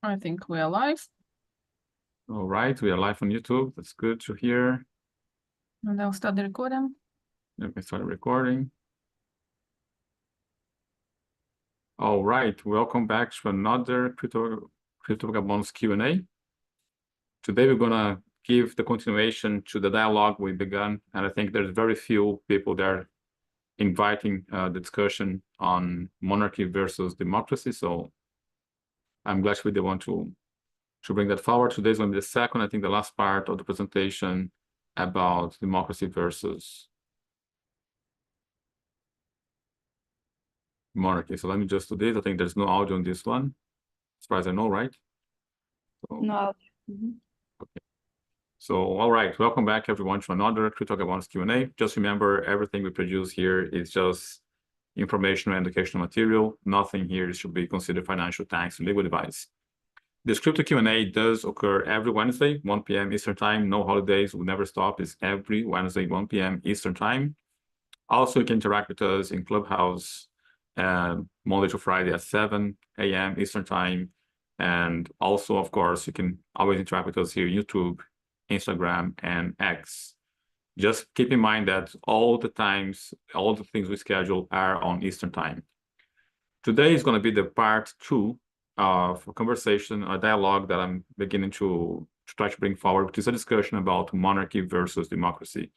I think we are live. All right, we are live on YouTube. That's good to hear. And I'll start the recording. Let me start recording. All right, welcome back to another Crypto Vagabonds Q&A. Today we're gonna give the continuation to the dialogue we began, and I think there's very few people there inviting the discussion on monarchy versus democracy. So I'm glad we want to bring that forward. Today's going to be the second, I think the last part of the presentation about democracy versus monarchy. So let me just do this. I think there's no audio on this one, as far as I know, right? So, No. okay. So, all right, welcome back everyone to another Crypto Vagabonds Q&A. Just remember, everything we produce here is just informational and educational material. Nothing here should be considered financial, tax, and legal advice. This crypto Q&A does occur every Wednesday, 1 p.m. Eastern Time. No holidays, we never stop. It's every Wednesday, 1 p.m. Eastern Time. Also, you can interact with us in Clubhouse Monday to Friday at 7 a.m. Eastern Time. And also, of course, you can always interact with us here, YouTube, Instagram, and X. Just keep in mind that all the things we schedule are on Eastern Time. Today is going to be the part 2 of a conversation, a dialogue that I'm beginning to try to bring forward, which is a discussion about monarchy versus democracy.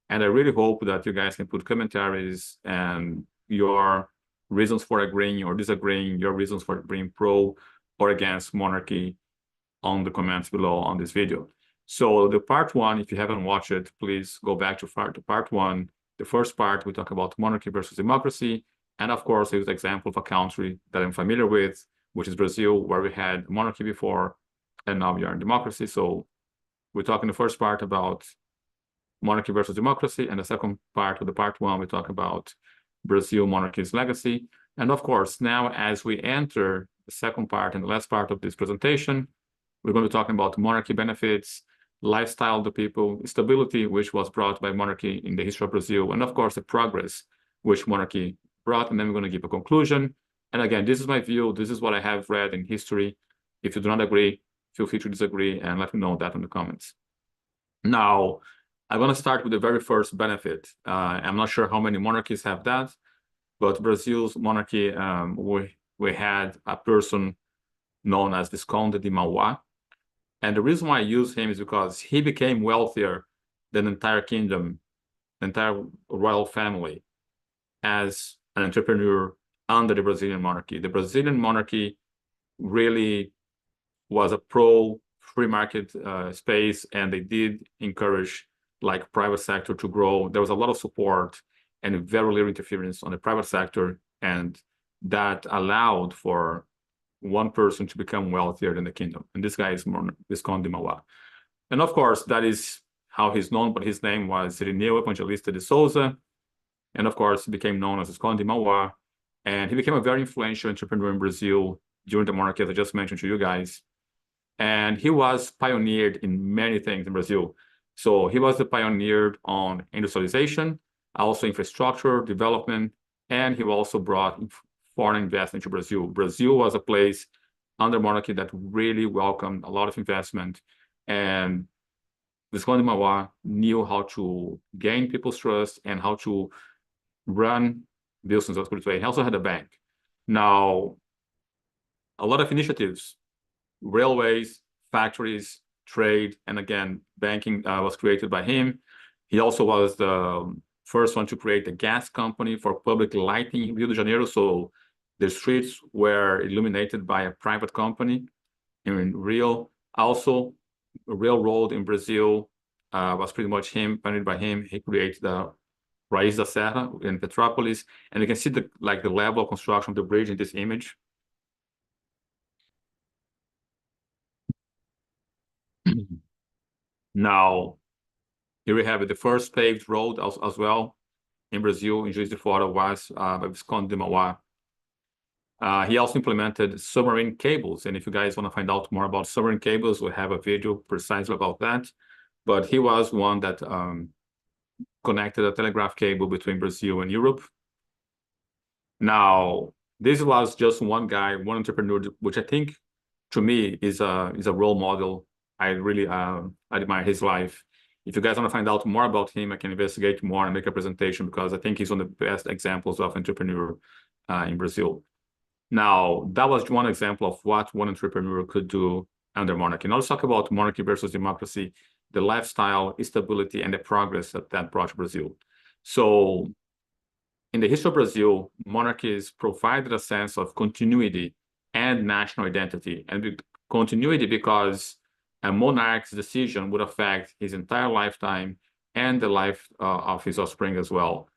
And I really hope that you guys can put commentaries and your reasons for agreeing or disagreeing, your reasons for being pro or against monarchy on the comments below on this video. So the part 1, if you haven't watched it, please go back to part 1. The first part, we talk about monarchy versus democracy. And of course, here's an example of a country that I'm familiar with, which is Brazil, where we had monarchy before, and now we are in democracy. So we talk in the first part about monarchy versus democracy, and the second part of the part 1, we talk about Brazil monarchy's legacy. And of course, now as we enter the second part and the last part of this presentation, we're going to be talking about monarchy benefits, lifestyle of the people, stability, which was brought by monarchy in the history of Brazil, and of course, the progress which monarchy brought. And then we're going to give a conclusion. And again, this is my view. This is what I have read in history. If you do not agree, feel free to disagree and let me know that in the comments. Now, I'm going to start with the very first benefit. I'm not sure how many monarchies have that, but Brazil's monarchy, we had a person known as Visconde de Mauá. And the reason why I use him is because he became wealthier than the entire kingdom, the entire royal family, as an entrepreneur under the Brazilian monarchy. The Brazilian monarchy really was a pro-free market space, and they did encourage like private sector to grow. There was a lot of support and very little interference on the private sector, and that allowed for one person to become wealthier than the kingdom. And this guy is Visconde de Mauá. And of course, that is how he's known, but his name was Irineu Evangelista de Souza. And of course, he became known as Visconde de Mauá. And he became a very influential entrepreneur in Brazil during the monarchy, as I just mentioned to you guys. And he was pioneered in many things in Brazil. So he was the pioneer on industrialization, also infrastructure development, and he also brought foreign investment to Brazil. Brazil was a place under monarchy that really welcomed a lot of investment. And Visconde de Mauá knew how to gain people's trust and how to run business. Let's put it this way. He also had a bank. Now, a lot of initiatives, railways, factories, trade, and again, banking was created by him. He also was the first one to create a gas company for public lighting in Rio de Janeiro. So the streets were illuminated by a private company in Rio. Also, a railroad in Brazil was pretty much him, pioneered by him. He created the Raiz da Serra in Petrópolis. And you can see the level of construction of the bridge in this image. Now, here we have it. The first paved road as well in Brazil, in Juiz de Fora, was by Visconde de Mauá. He also implemented submarine cables. And if you guys want to find out more about submarine cables, we have a video precisely about that. But he was one that connected a telegraph cable between Brazil and Europe. Now, this was just one guy, one entrepreneur, which I think to me, is a role model. I really admire his life. If you guys want to find out more about him, I can investigate more and make a presentation because I think he's one of the best examples of entrepreneur in Brazil. Now, that was one example of what one entrepreneur could do under monarchy. Now let's talk about monarchy versus democracy, the lifestyle, stability, and the progress that brought to Brazil. So in the history of Brazil, monarchies provided a sense of continuity and national identity. And continuity because a monarch's decision would affect his entire lifetime and the life of his offspring as well,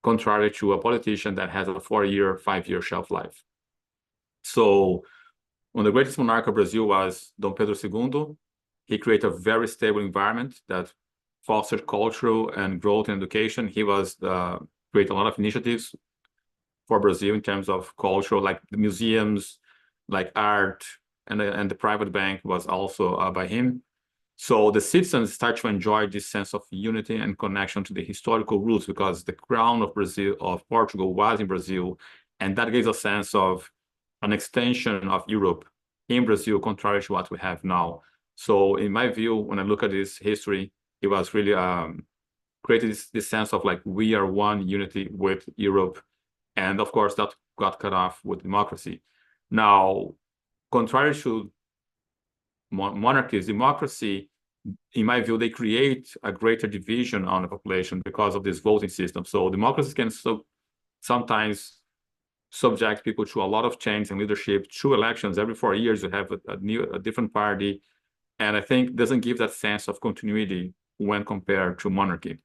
contrary to a politician that has a 4-year, 5-year shelf life. So one of the greatest monarchs of Brazil was Dom Pedro II. He created a very stable environment that fostered cultural and growth in education. He was created a lot of initiatives for Brazil in terms of cultural, like the museums, like art, and the private bank was also by him. So the citizens start to enjoy this sense of unity and connection to the historical roots because the crown of Brazil, of Portugal, was in Brazil, and that gives a sense of an extension of Europe in Brazil, contrary to what we have now. So in my view, when I look at this history, it was really created this sense of like, we are one unity with Europe. And of course, that got cut off with democracy. Now, contrary to monarchies, democracy, in my view, they create a greater division on the population because of this voting system. So democracies can sometimes subject people to a lot of change in leadership, through elections. Every 4 years, you have a different party. And I think doesn't give that sense of continuity when compared to monarchy.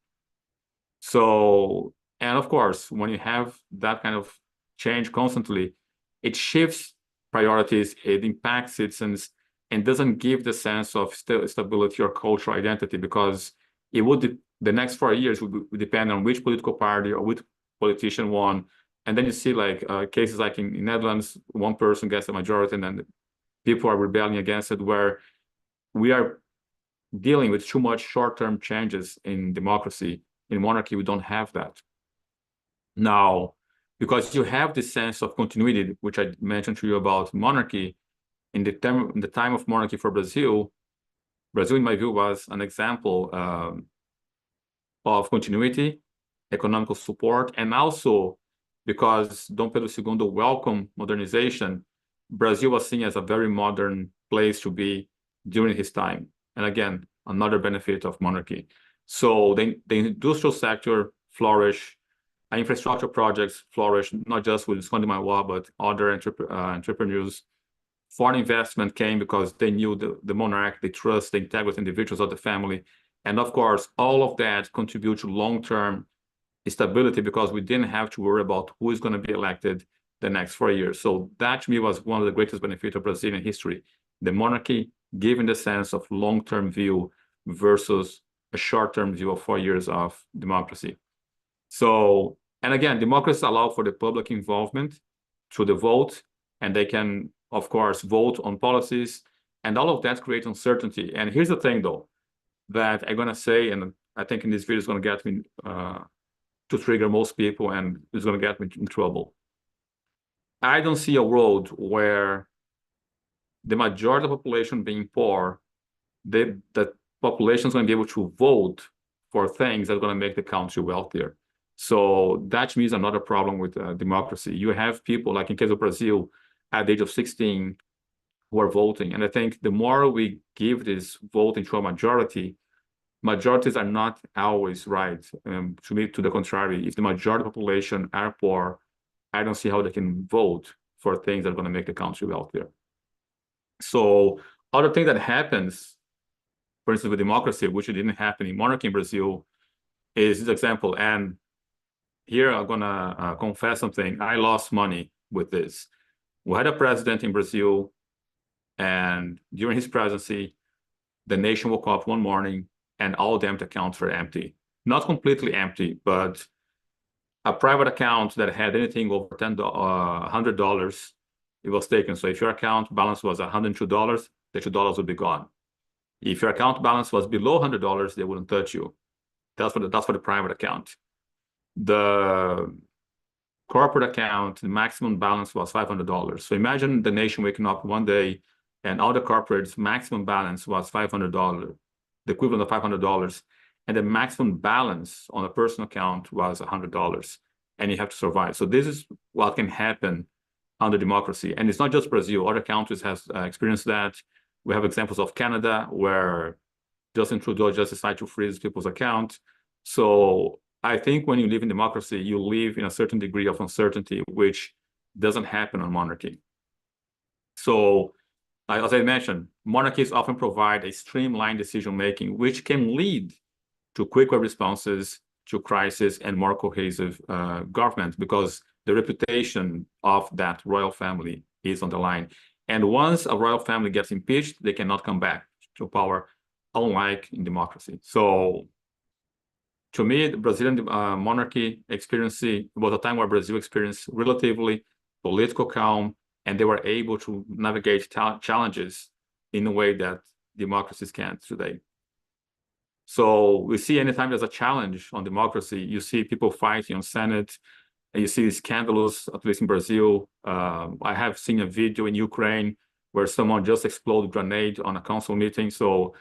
So, and of course, when you have that kind of change constantly, it shifts priorities, it impacts citizens, and doesn't give the sense of stability or cultural identity because it would, the next 4 years would depend on which political party or which politician won. And then you see like cases like in Netherlands, one person gets a majority and then people are rebelling against it, where we are dealing with too much short-term changes in democracy. In monarchy, we don't have that. Now, because you have this sense of continuity, which I mentioned to you about monarchy, in the time of monarchy for Brazil, in my view, was an example of continuity, economical support, and also because Dom Pedro II welcomed modernization, Brazil was seen as a very modern place to be during his time. And again, another benefit of monarchy. So the industrial sector flourished, infrastructure projects flourished, not just with Scandinavia, but other entrepreneurs. Foreign investment came because they knew the monarch, they trust the integrity individuals of the family. And of course, all of that contribute to long-term stability because we didn't have to worry about who is going to be elected the next 4 years. So that to me was one of the greatest benefits of Brazilian history. The monarchy giving the sense of long-term view versus a short-term view of 4 years of democracy. So, and again, democracies allow for the public involvement through the vote, and they can, of course, vote on policies, and all of that creates uncertainty. And here's the thing, though, that I'm going to say, and I think in this video is going to get me to trigger most people, and it's going to get me in trouble. I don't see a world where the majority of the population being poor, the population is going to be able to vote for things that are going to make the country wealthier. So that means another problem with democracy. You have people, like in case of Brazil, at the age of 16, who are voting. And I think the more we give this voting to a majority, majorities are not always right. To me, to the contrary, if the majority of the population are poor, I don't see how they can vote for things that are going to make the country wealthier. So other thing that happens, for instance, with democracy, which didn't happen in monarchy in Brazil, is this example. And here I'm going to confess something. I lost money with this. We had a president in Brazil, and during his presidency, the nation woke up one morning and all the empty accounts were empty. Not completely empty, but a private account that had anything over $100, it was taken. So if your account balance was $102, the $2 would be gone. If your account balance was below $100, they wouldn't touch you. That's for the private account. The corporate account, the maximum balance was $500. So imagine the nation waking up one day and all the corporates' maximum balance was $500, the equivalent of $500, and the maximum balance on a personal account was $100, and you have to survive. So this is what can happen under democracy, and it's not just Brazil. Other countries have experienced that. We have examples of Canada, where Justin Trudeau just decided to freeze people's account. So I think when you live in democracy, you live in a certain degree of uncertainty, which doesn't happen on monarchy. So, as I mentioned, monarchies often provide a streamlined decision-making, which can lead to quicker responses to crisis and more cohesive government, because the reputation of that royal family is on the line. And once a royal family gets impeached, they cannot come back to power, unlike in democracy. So to me, the Brazilian monarchy experience was a time where Brazil experienced relatively political calm, and they were able to navigate challenges in a way that democracies can't today. So we see anytime there's a challenge on democracy, you see people fighting on Senate, and you see scandalous, at least in Brazil. I have seen a video in Ukraine where someone just exploded a grenade on a council meeting. So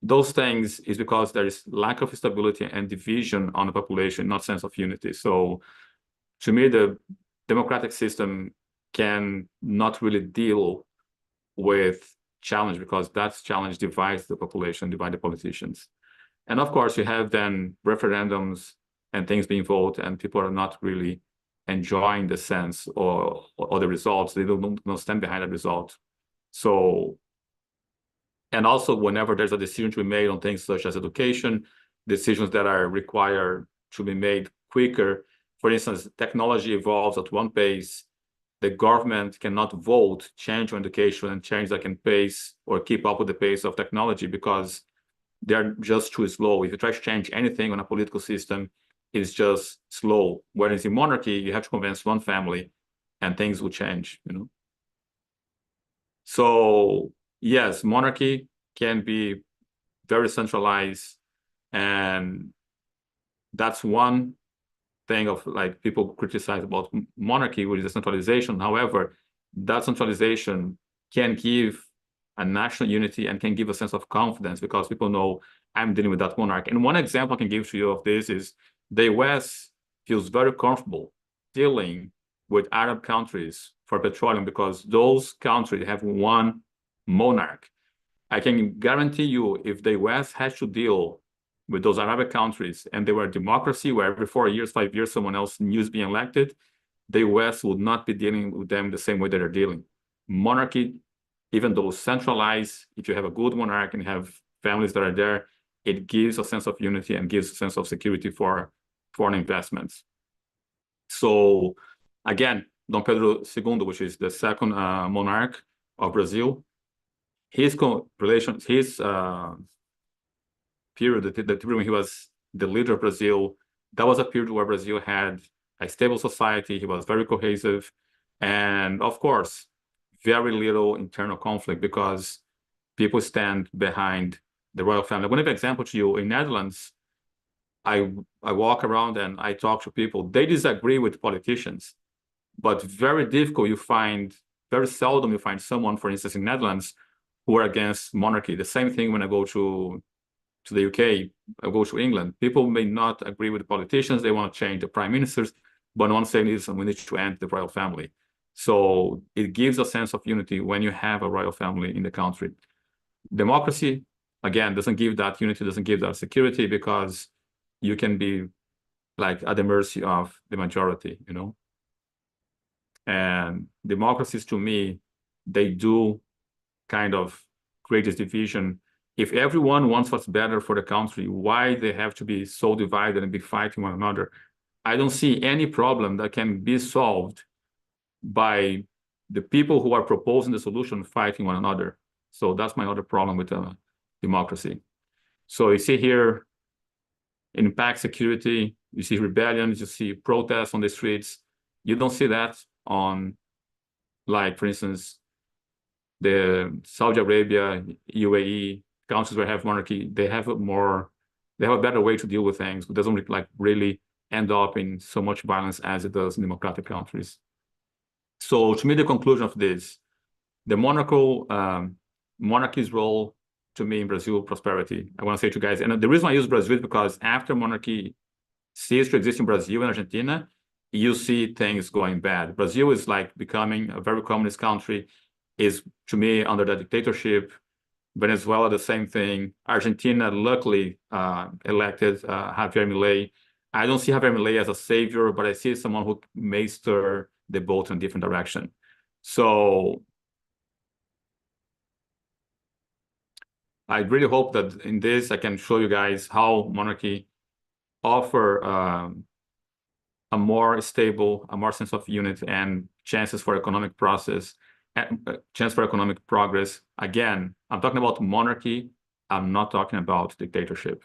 those things is because there is lack of stability and division on the population, not sense of unity. So to me, the democratic system can not really deal with challenge, because that challenge divides the population, divides the politicians. And of course, you have then referendums and things being voted, and people are not really enjoying the sense or the results. They don't stand behind the result. So, and also whenever there's a decision to be made on things such as education, decisions that are required to be made quicker. For instance, technology evolves at one pace. The government cannot vote, change on education and change that can pace or keep up with the pace of technology, because they're just too slow. If you try to change anything on a political system, it's just slow. Whereas in monarchy, you have to convince one family and things will change, you know? So yes, monarchy can be very centralized, and that's one thing of like people criticize about monarchy, which is decentralization. However, that centralization can give a national unity and can give a sense of confidence, because people know I'm dealing with that monarch. And one example I can give to you of this is the US feels very comfortable dealing with Arab countries for petroleum, because those countries have one monarch. I can guarantee you, if the US has to deal with those Arabic countries and they were a democracy where every 4 years, 5 years, someone else new is being elected, the US would not be dealing with them the same way that they're dealing. Monarchy, even though centralized, if you have a good monarch and have families that are there, it gives a sense of unity and gives a sense of security for foreign investments. So again, Dom Pedro II, which is the second monarch of Brazil, his period, the period when he was the leader of Brazil, that was a period where Brazil had a stable society. He was very cohesive, and of course, very little internal conflict, because people stand behind the royal family. I'm going to give an example to you. In Netherlands, I walk around and I talk to people. They disagree with politicians, but very difficult very seldom you find someone, for instance, in Netherlands, who are against monarchy. The same thing when I go to the UK, I go to England. People may not agree with the politicians. They want to change the prime ministers, but one saying is we need to end the royal family. So it gives a sense of unity when you have a royal family in the country. Democracy, again, doesn't give that unity, doesn't give that security, because you can be like at the mercy of the majority, you know? And democracies, to me, they do kind of create this division. If everyone wants what's better for the country, why they have to be so divided and be fighting one another? I don't see any problem that can be solved by the people who are proposing the solution fighting one another. So that's my other problem with democracy. So you see here, it impacts security. You see rebellions, you see protests on the streets. You don't see that on, like, for instance, the Saudi Arabia, UAE, countries where have monarchy. They have a better way to deal with things. It doesn't like really end up in so much violence as it does in democratic countries. So to me, the conclusion of this, the monarchy's role to me in Brazil prosperity. I want to say to you guys, and the reason I use Brazil is because after monarchy ceased to exist in Brazil and Argentina, you see things going bad. Brazil is like becoming a very communist country, is to me under the dictatorship. Venezuela, the same thing. Argentina, luckily, elected Javier Milei. I don't see Javier Milei as a savior, but I see someone who may stir the boat in a different direction. So I really hope that in this, I can show you guys how monarchy offer a more stable, a more sense of unity and chances for economic process, chance for economic progress. Again, I'm talking about monarchy. I'm not talking about dictatorship.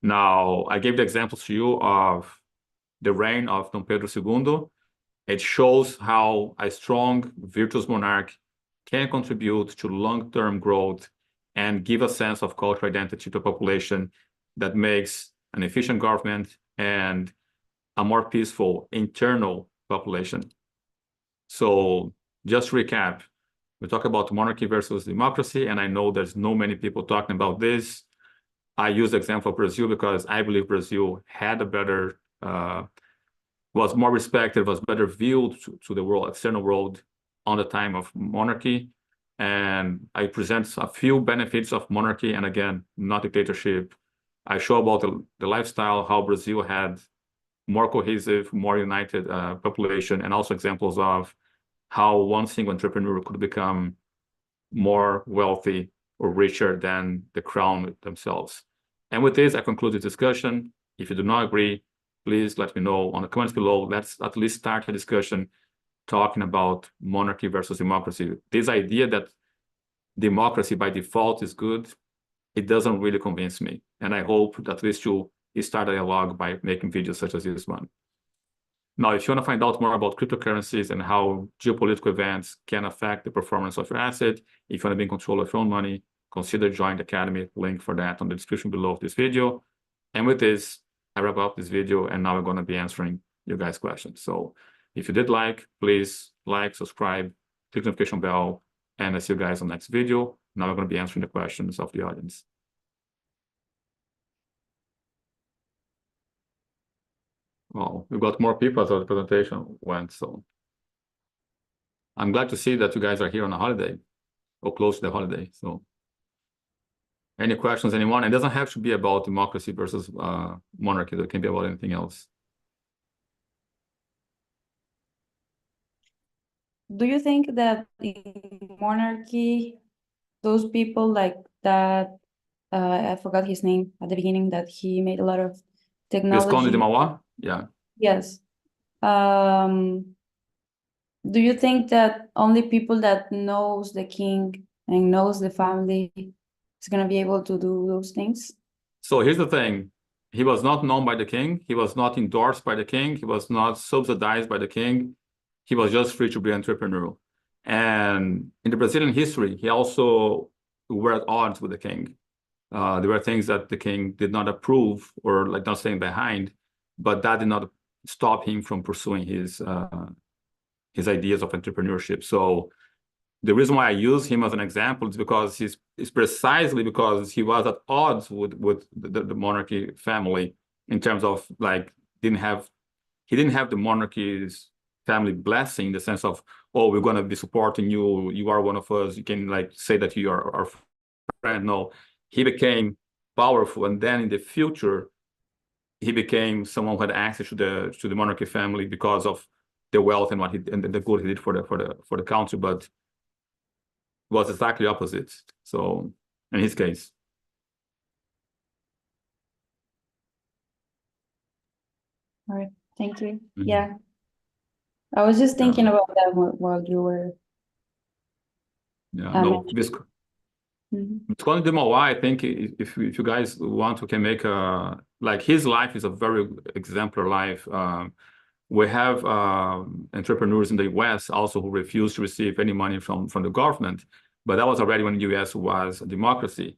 Now, I gave the examples to you of the reign of Dom Pedro II. It shows how a strong, virtuous monarch can contribute to long-term growth and give a sense of cultural identity to the population that makes an efficient government and a more peaceful internal population. So just to recap, we talk about monarchy versus democracy, and I know there's no many people talking about this. I use the example of Brazil because I believe Brazil had a better, was more respected, was better viewed to the world, external world on the time of monarchy. And I present a few benefits of monarchy, and again, not dictatorship. I show about the lifestyle, how Brazil had more cohesive, more united population, and also examples of how one single entrepreneur could become more wealthy or richer than the crown themselves. And with this, I conclude the discussion. If you do not agree, please let me know on the comments below. Let's at least start a discussion talking about monarchy versus democracy. This idea that democracy by default is good, it doesn't really convince me. And I hope that at least you start a dialogue by making videos such as this one. Now, if you want to find out more about cryptocurrencies and how geopolitical events can affect the performance of your asset, if you want to be in control of your own money, consider joining the Academy. Link for that on the description below of this video. And with this, I wrap up this video, and now we're going to be answering your guys' questions. So if you did like, please like, subscribe, click the notification bell, and I see you guys on the next video. Now we're going to be answering the questions of the audience. Well, we've got more people as the presentation went, so I'm glad to see that you guys are here on a holiday or close to the holiday. So any questions, anyone? It doesn't have to be about democracy versus monarchy. It can be about anything else. Do you think that in monarchy, those people like that, I forgot his name at the beginning, that he made a lot of Visconde de technology. Mauá? Yeah. Yes. Do you think that only people that knows the king and knows the family is gonna be able to do those things? So here's the thing. He was not known by the king. He was not endorsed by the king. He was not subsidized by the king. He was just free to be entrepreneurial. And in the Brazilian history, he also were at odds with the king. There were things that the king did not approve or like not staying behind, but that did not stop him from pursuing his ideas of entrepreneurship. So the reason why I use him as an example is because it's precisely because he was at odds with the monarchy family in terms of like he didn't have the monarchy's family blessing in the sense of, oh, we're going to be supporting you, you are one of us, you can like say that you are our friend. No, he became powerful, and then in the future he became someone who had access to the monarchy family because of the wealth and what he and the good he did for the country, but was exactly opposite. So in his case. All right, thank you. Mhm. Yeah. I was just thinking Yeah. about that while you were Yeah, no, mentioning. Mhm. Visconde de Mauá, I think if you guys want, we can make a, like his life is a very exemplary life. We have entrepreneurs in the US also who refuse to receive any money from the government, but that was already when the US was a democracy.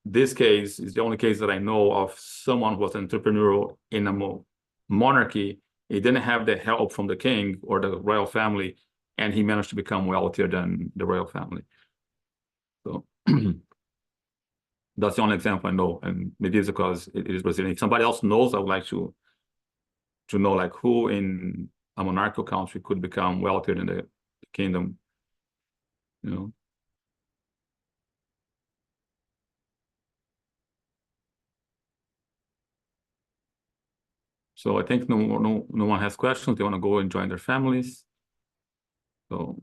This case is the only case that I know of someone who was an entrepreneur in a monarchy. He didn't have the help from the king or the royal family, and he managed to become wealthier than the royal family. So that's the only example I know, and maybe it's because it is Brazilian. If somebody else knows, I would like to know like who in a monarchical country could become wealthier than the kingdom, you know. So I think no one has questions. They want to go and join their families. So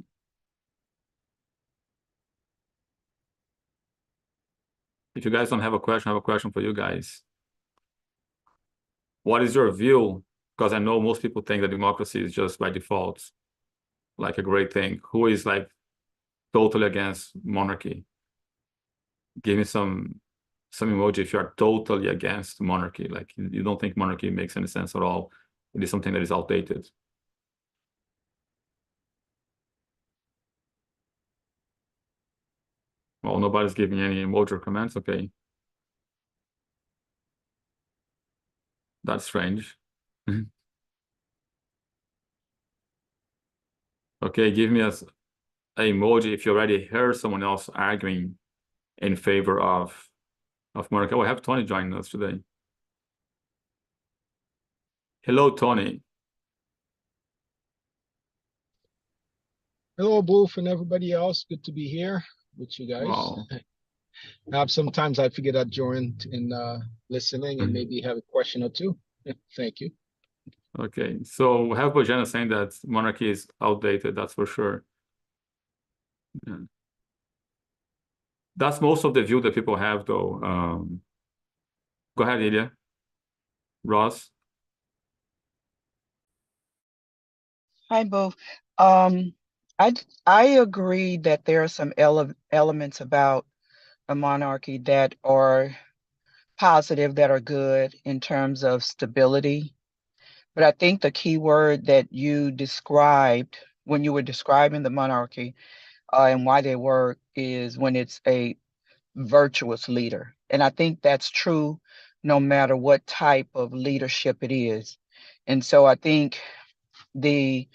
if you guys don't have a question, I have a question for you guys. What is your view? Because I know most people think that democracy is just by default, like a great thing. Who is like totally against monarchy? Give me some emoji if you are totally against monarchy. Like you don't think monarchy makes any sense at all. It is something that is outdated. Well, nobody's giving any emoji or comments. Okay. That's strange. Okay, give me a emoji if you already heard someone else arguing in favor of monarchy. Oh, I have Tony joining us today. Hello, Tony. Hello, Booth, and everybody else. Good to be here with you guys. Wow. Sometimes I forget I joined in listening and maybe have a question or two. Thank you. Okay, so we have Bojana saying that monarchy is outdated, that's for sure. Yeah. That's most of the view that people have, though. Go ahead, Ilya. Ross. Hi, Bo. I agree that there are some elements about a monarchy that are positive, that are good in terms of stability. But I think the key word that you described when you were describing the monarchy and why they work is when it's a virtuous leader. And I think that's true no matter what type of leadership it is. And so I think I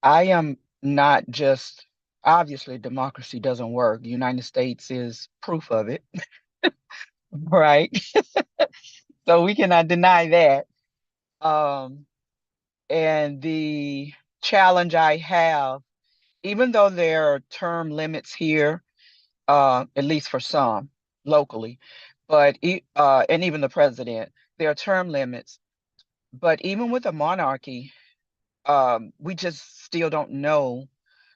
am not just, obviously democracy doesn't work. The United States is proof of it, right? So we cannot deny that. And the challenge I have, even though there are term limits here, at least for some locally, but and even the president, there are term limits. But even with a monarchy, we just still don't know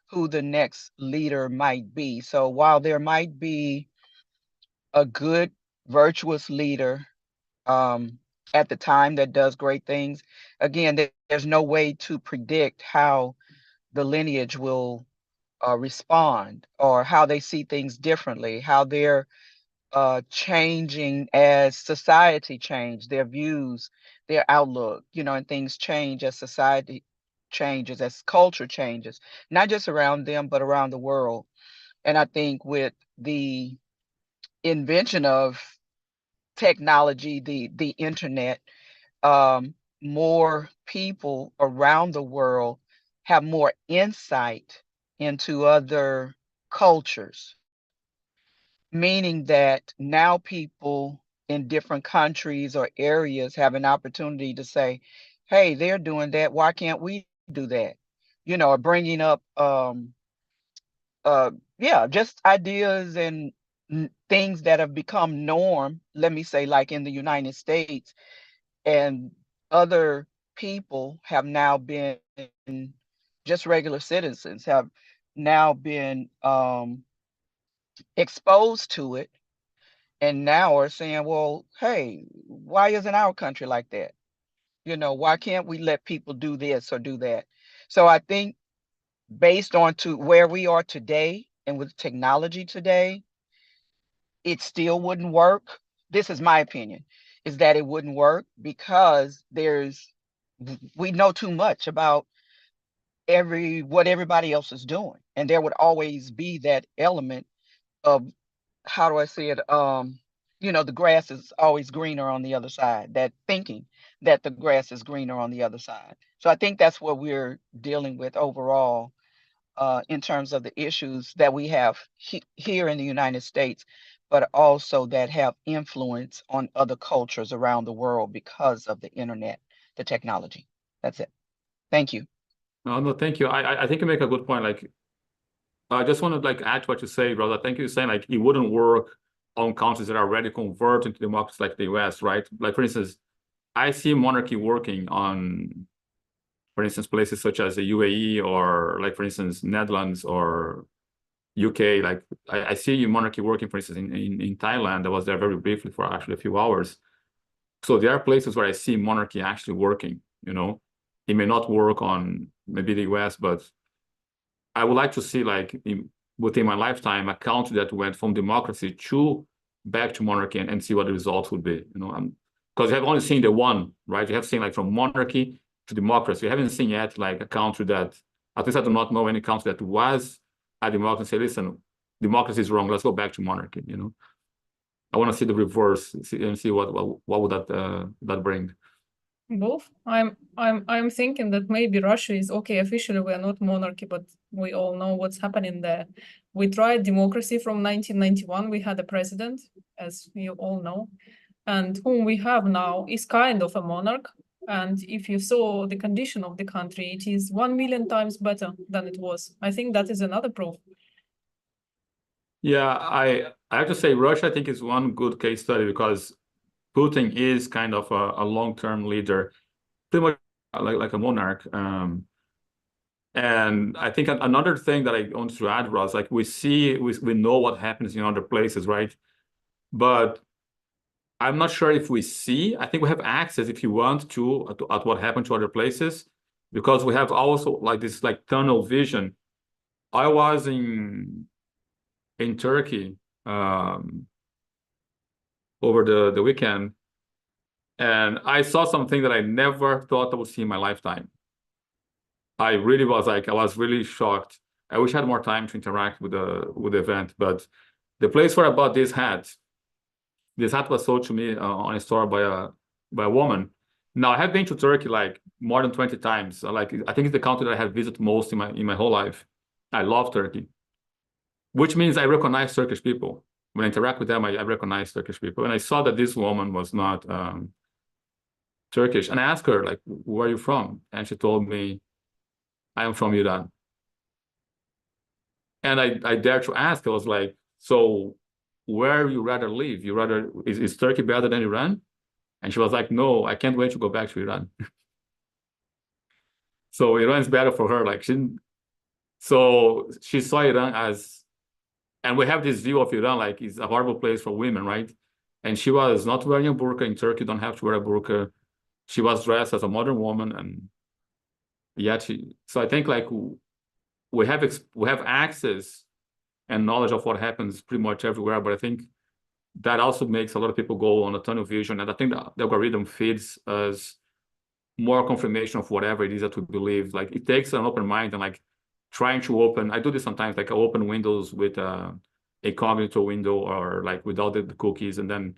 who the next leader might be. So while there might be a good, virtuous leader at the time that does great things, again, there's no way to predict how the lineage will respond or how they see things differently, how they're changing as society change, their views, their outlook, and things change as society changes, as culture changes, not just around them, but around the world. And I think with the invention of technology, the internet, more people around the world have more insight into other cultures, meaning that now people in different countries or areas have an opportunity to say, hey, they're doing that. Why can't we do that? Or bringing up, yeah, just ideas and things that have become norm, let me say, like in the United States, and other people have now been, just regular citizens have now been exposed to it, and now are saying, well, hey, why isn't our country like that? Why can't we let people do this or do that? So I think based on to where we are today and with technology today, it still wouldn't work. This is my opinion, is that it wouldn't work because we know too much about what everybody else is doing. And there would always be that element of, how do I say it? The grass is always greener on the other side, that thinking that the grass is greener on the other side. So I think that's what we're dealing with overall. in terms of the issues that we have here in the United States, but also that have influence on other cultures around the world because of the internet, the technology. That's it. Thank you. No, thank you. I think you make a good point. Like, I just want to like add to what you say, brother. Thank you for saying like it wouldn't work on countries that are already converted to democracy like the US, right? Like, for instance, I see monarchy working on, for instance, places such as the UAE or like, for instance, Netherlands or UK. Like, I see monarchy working, for instance, in Thailand. I was there very briefly for actually a few hours. So there are places where I see monarchy actually working, you know. It may not work on maybe the US, but I would like to see like within my lifetime a country that went from democracy to back to monarchy and see what the results would be, you know. Because you have only seen the one, right? You have seen like from monarchy to democracy. You haven't seen yet like a country that, at least I do not know any country that was a democracy. Listen, democracy is wrong. Let's go back to monarchy, you know. I want to see the reverse and see what would that bring. Both. I'm thinking that maybe Russia is okay. Officially, we are not monarchy, but we all know what's happening there. We tried democracy from 1991. We had a president, as you all know, and whom we have now is kind of a monarch. And if you saw the condition of the country, it is 1 million times better than it was. I think that is another proof. Yeah, I have to say Russia, I think, is one good case study because Putin is kind of a long-term leader, pretty much like a monarch. And I think another thing that I want to add, Ross, like we know what happens in other places, right? But I'm not sure if we see. I think we have access, if you want to at what happened to other places, because we have also like this like tunnel vision. I was in Turkey over the weekend, and I saw something that I never thought I would see in my lifetime. I really was like, I was really shocked. I wish I had more time to interact with the event, but the place where I bought this hat was sold to me on a store by a woman. Now I have been to Turkey like more than 20 times. Like, I think it's the country that I have visited most in my whole life. I love Turkey, which means I recognize Turkish people. When I interact with them, I recognize Turkish people. And I saw that this woman was not Turkish. And I asked her, like, where are you from? And she told me, I am from Iran. And I dared to ask, I was like, so where you rather live? Is Turkey better than Iran? And she was like, no, I can't wait to go back to Iran. So Iran is better for her. Like, so she saw Iran as, and we have this view of Iran like it's a horrible place for women, right? And she was not wearing a burqa. In Turkey, you don't have to wear a burqa. She was dressed as a modern woman, and yet so I think like we have access and knowledge of what happens pretty much everywhere, but I think that also makes a lot of people go on a tunnel vision, and I think the algorithm feeds us more confirmation of whatever it is that we believe. Like, it takes an open mind and like trying to open. I do this sometimes, like I open windows with a incognito window or like without the cookies, and then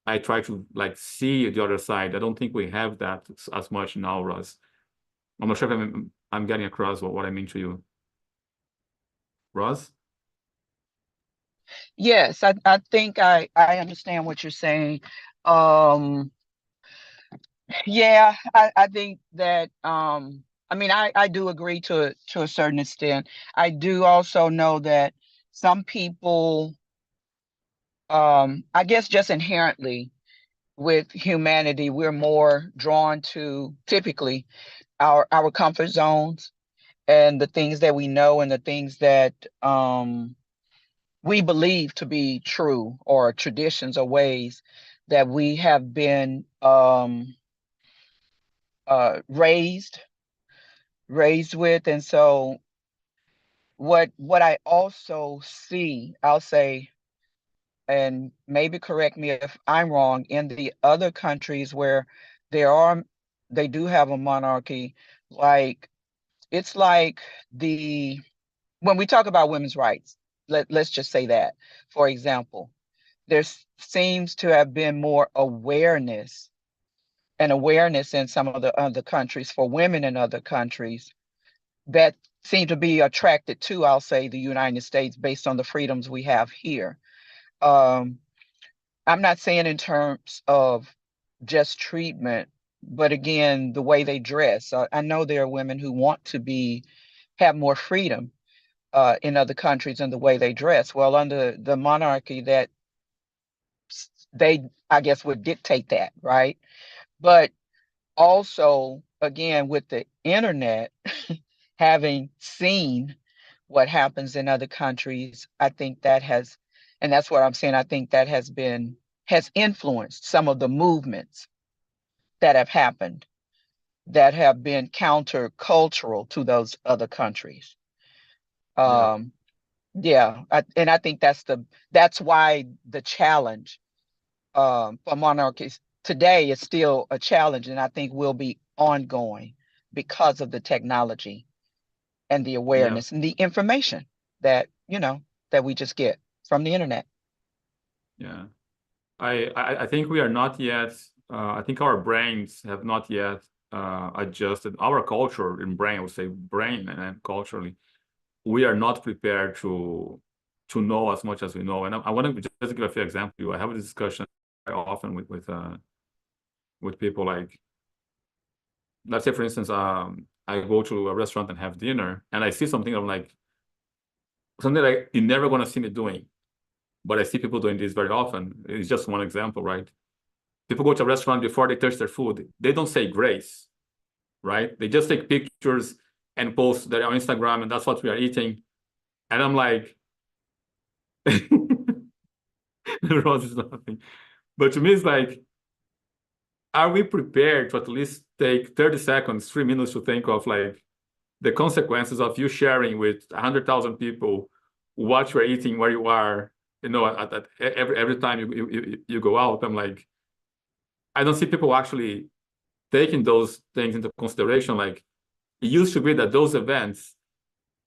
I try to like see the other side. I don't think we have that as much now, Russ. I'm not sure if I'm getting across what I mean to you, Russ. Yes, I think I understand what you're saying. Yeah, I think that I mean I do agree to a certain extent. I do also know that some people I guess just inherently with humanity, we're more drawn to typically our comfort zones and the things that we know and the things that we believe to be true, or traditions or ways that we have been raised with. And so what I also see, I'll say, and maybe correct me if I'm wrong, in the other countries where they do have a monarchy, like it's like when we talk about women's rights, let's just say that, for example, there seems to have been more awareness in some of the other countries for women in other countries that seem to be attracted to, I'll say, the United States based on the freedoms we have here. I'm not saying in terms of just treatment, but again, the way they dress. I know there are women who want to have more freedom in other countries and the way they dress. Well, under the monarchy, that they, I guess, would dictate that, right? But also, again, with the internet, having seen what happens in other countries, I think that has, and that's what I'm saying, I think that has influenced some of the movements that have happened that have been counter-cultural to those other countries. Yeah. Yeah, and I think that's why the challenge for monarchies today is still a challenge, and I think will be ongoing because of the technology and the awareness and the information that that we just get from the internet. Yeah. I think we are not yet, I think our brains have not yet adjusted. Our culture in brain, I would say brain and culturally, we are not prepared to know as much as we know. And I want to just give a few examples. I have a discussion very often with people, like, let's say, for instance, I go to a restaurant and have dinner, and I see something, I'm like, something like you're never going to see me doing. But I see people doing this very often. It's just one example, right? People go to a restaurant before they touch their food. They don't say grace, right? They just take pictures and post that on Instagram, and that's what we are eating. And I'm like, Rose is laughing. But to me, it's like, are we prepared to at least take 30 seconds, 3 minutes to think of, like, the consequences of you sharing with 100,000 people what you're eating, where you are, every time you go out? I'm like, I don't see people actually taking those things into consideration. Like, it used to be that those events,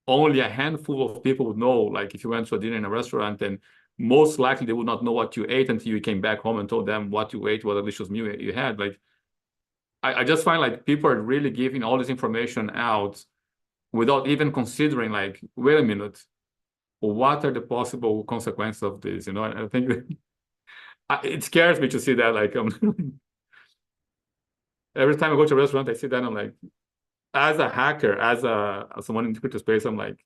only a handful of people would know. Like, if you went to a dinner in a restaurant, and most likely they would not know what you ate until you came back home and told them what you ate, what delicious meal you had. Like, I just find, like, people are really giving all this information out without even considering, like, wait a minute, what are the possible consequences of this? I think it scares me to see that. Like, every time I go to a restaurant, I see that, I'm like, as a hacker, as someone in the crypto space, I'm like,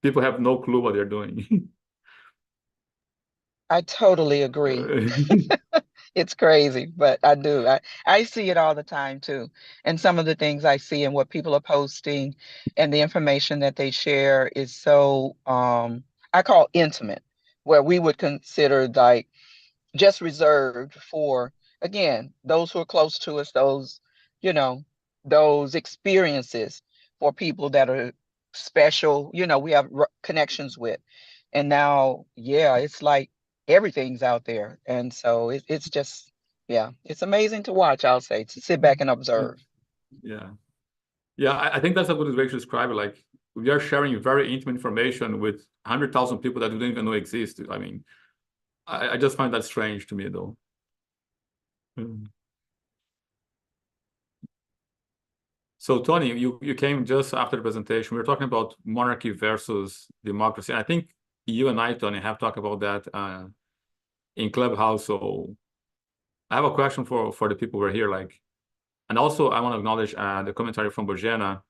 people have no clue what they're doing. I totally agree. It's crazy, but I do. I see it all the time too. And some of the things I see and what people are posting and the information that they share is so I call intimate, where we would consider like just reserved for, again, those who are close to us, those experiences for people that are special, we have connections with. And now, yeah, it's like everything's out there. And so it's just, yeah, it's amazing to watch, I'll say, to sit back and observe. Yeah. I think that's a good way to describe it. Like, we are sharing very intimate information with 100,000 people that we don't even know exist. I mean, I just find that strange to me, though. So, Tony, you came just after the presentation. We were talking about monarchy versus democracy. And I think you and I, Tony, have talked about that in Clubhouse. So I have a question for the people who are here. Like, and also I want to acknowledge the commentary from Bojana.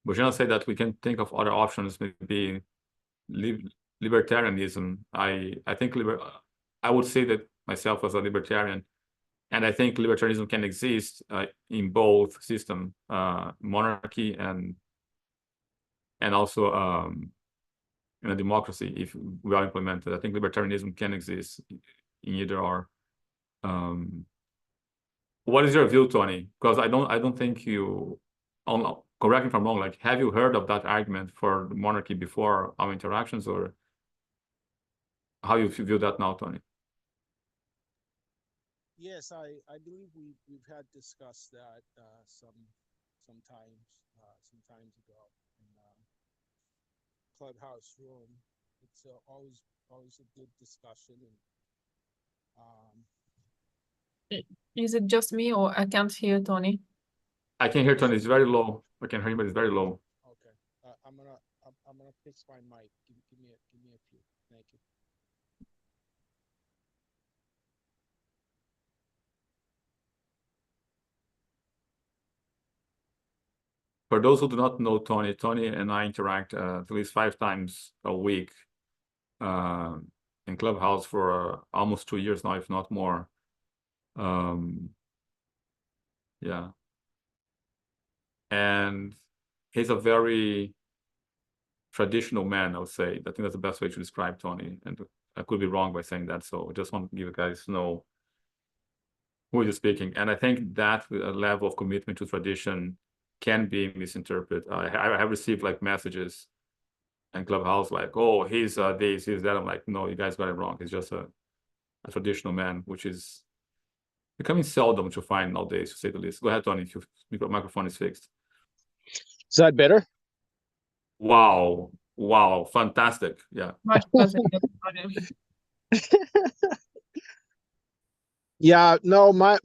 Bojana said that we can think of other options, maybe libertarianism. I think I would say that myself as a libertarian, and I think libertarianism can exist in both system, monarchy and also in a democracy, if we are implemented. I think libertarianism can exist in either or. What is your view, Tony? Because I don't think you, correct me if I'm wrong, like, have you heard of that argument for the monarchy before our interactions, or how you view that now, Tony? Yes, I believe we've had discussed that sometimes ago in Clubhouse room. It's always a good discussion. And Is it just me, or I can't hear Tony? I can hear Tony. It's very low. I can hear him, but it's very low. okay. I'm gonna fix my mic. Give me a few. Thank you. For those who do not know Tony, Tony and I interact at least 5 times a week in Clubhouse for almost 2 years now, if not more. Yeah. And he's a very traditional man, I would say. I think that's the best way to describe Tony. And I could be wrong by saying that. So I just want to give you guys know who is speaking. And I think that level of commitment to tradition can be misinterpreted. I have received like messages in Clubhouse like, oh, he's this, he's that. I'm like, no, you guys got it wrong. He's just a traditional man, which is becoming seldom to find nowadays, to say the least. Go ahead, Tony, if your microphone is fixed. Is that better? Wow. Wow. Fantastic. Yeah. Much better. Yeah, no, my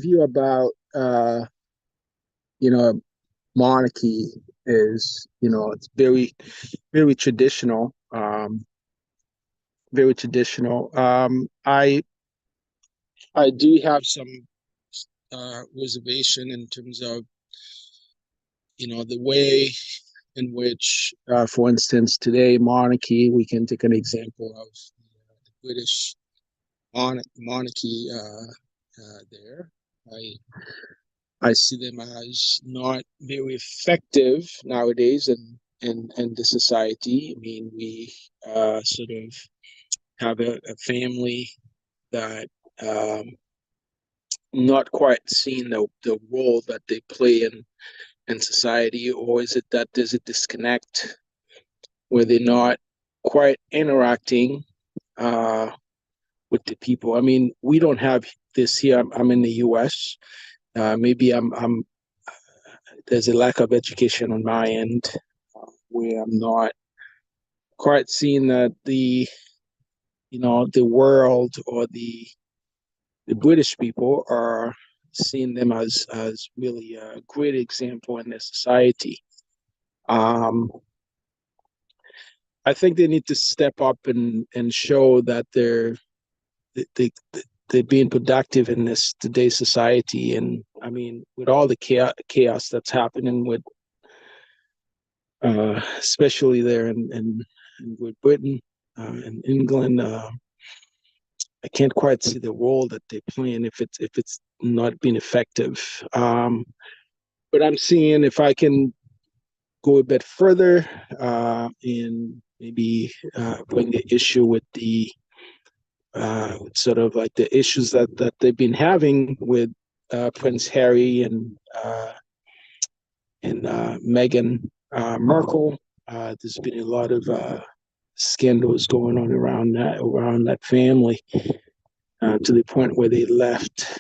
view about monarchy is, it's very, very traditional. Very traditional. I do have some reservation in terms of, the way in which, for instance, today monarchy, we can take an example of the British monarchy there. I see them as not very effective nowadays in the society. I mean, we sort of have a family that not quite seeing the role that they play in society, or is it that there's a disconnect where they're not quite interacting with the people? I mean, we don't have this here. I'm in the U.S. Maybe there's a lack of education on my end where I'm not quite seeing that the world or the British people are seeing them as really a great example in their society. I think they need to step up and show that they're being productive in this today's society. And I mean, with all the chaos that's happening with, especially there in Great Britain and England, I can't quite see the role that they're playing if it's not being effective. But I'm seeing if I can go a bit further and maybe bring the issue with the sort of like the issues that they've been having with Prince Harry and Meghan Markle. There's been a lot of scandals going on around that family to the point where they left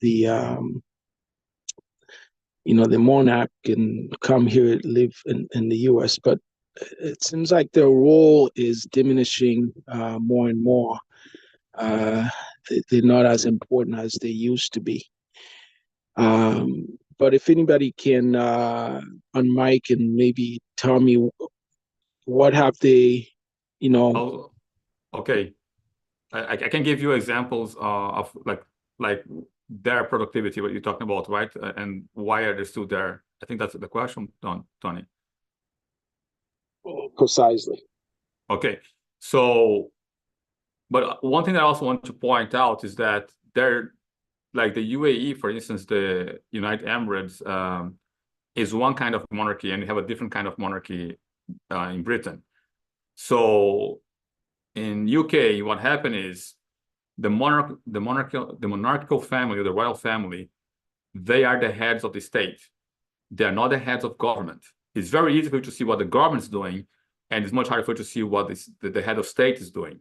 the the monarch and come here live in the U.S. But it seems like their role is diminishing more and more. They're not as important as they used to be. But if anybody can unmic and maybe tell me what have they, Oh, okay. I can give you examples of like their productivity, what you're talking about, right? And why are they still there? I think that's the question, Tony. Precisely. Okay. So, but one thing I also want to point out is that they're like the UAE, for instance, the United Emirates is one kind of monarchy, and you have a different kind of monarchy in Britain. So in UK, what happened is the monarchical family, or the royal family, they are the heads of the state. They are not the heads of government. It's very easy for you to see what the government's doing, and it's much harder for you to see what the head of state is doing,